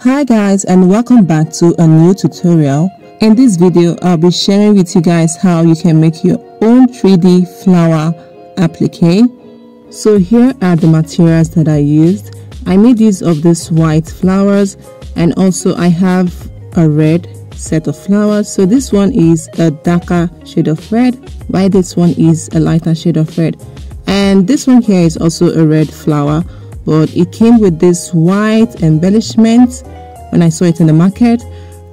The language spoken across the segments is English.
Hi guys, and welcome back to a new tutorial. In this video I'll be sharing with you guys how you can make your own 3D flower applique. So here are the materials that I used. I made use of these white flowers, and also I have a red set of flowers. So this one is a darker shade of red, while this one is a lighter shade of red, and this one here is also a red flower, but it came with this white embellishment when I saw it in the market.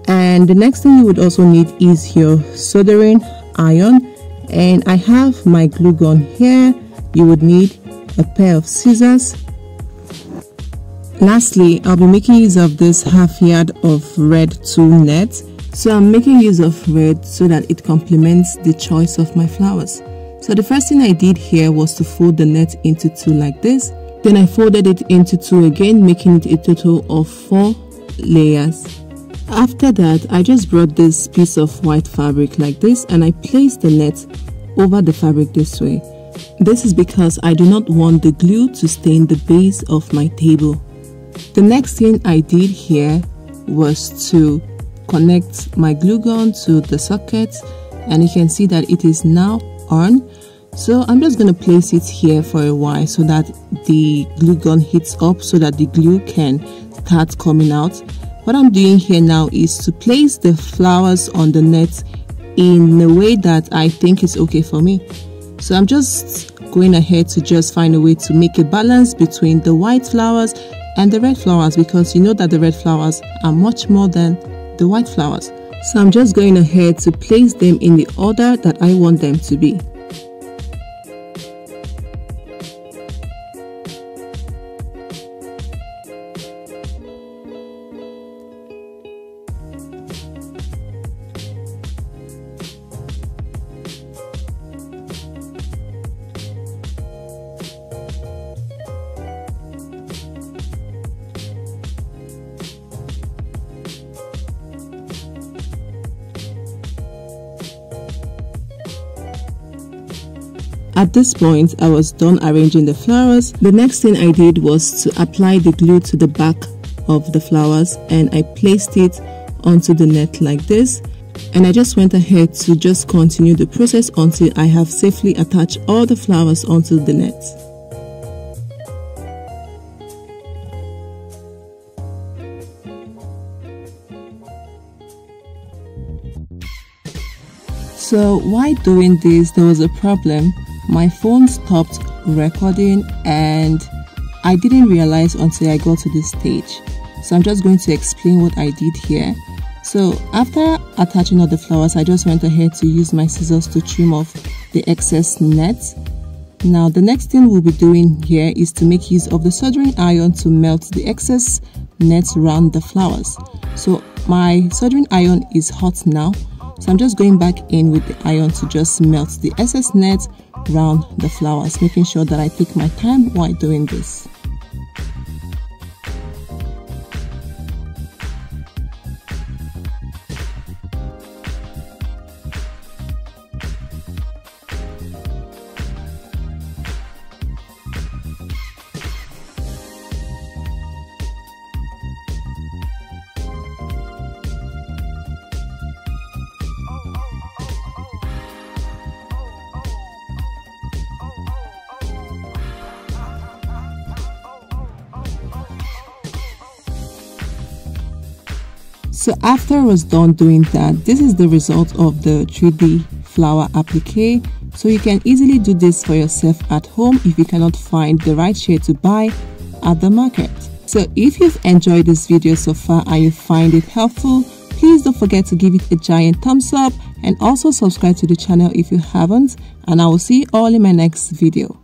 And the next thing you would also need is your soldering iron, and I have my glue gun here. You would need a pair of scissors. Lastly, I'll be making use of this half yard of red tulle net. So I'm making use of red so that it complements the choice of my flowers. So the first thing I did here was to fold the net into two like this. Then I folded it into two again, making it a total of 4 layers. After that, I just brought this piece of white fabric like this, and I placed the net over the fabric this way. This is because I do not want the glue to stain the base of my table. The next thing I did here was to connect my glue gun to the socket, and you can see that it is now on. So I'm just going to place it here for a while so that the glue gun heats up, so that the glue can start coming out. What I'm doing here now is to place the flowers on the net in a way that I think is okay for me. So I'm just going ahead to just find a way to make a balance between the white flowers and the red flowers, because you know that the red flowers are much more than the white flowers. So I'm just going ahead to place them in the order that I want them to be. At this point, I was done arranging the flowers. The next thing I did was to apply the glue to the back of the flowers, and I placed it onto the net like this. And I just went ahead to just continue the process until I have safely attached all the flowers onto the net. So while doing this, there was a problem. My phone stopped recording, and I didn't realize until I got to this stage. So I'm just going to explain what I did here. So after attaching all the flowers, I just went ahead to use my scissors to trim off the excess net. Now the next thing we'll be doing here is to make use of the soldering iron to melt the excess net around the flowers. So my soldering iron is hot now, so I'm just going back in with the iron to just melt the excess net around the flowers, making sure that I take my time while doing this. So after I was done doing that, this is the result of the 3D flower applique. So you can easily do this for yourself at home if you cannot find the right shade to buy at the market. So if you've enjoyed this video so far and you find it helpful, please don't forget to give it a giant thumbs up, and also subscribe to the channel if you haven't, and I will see you all in my next video.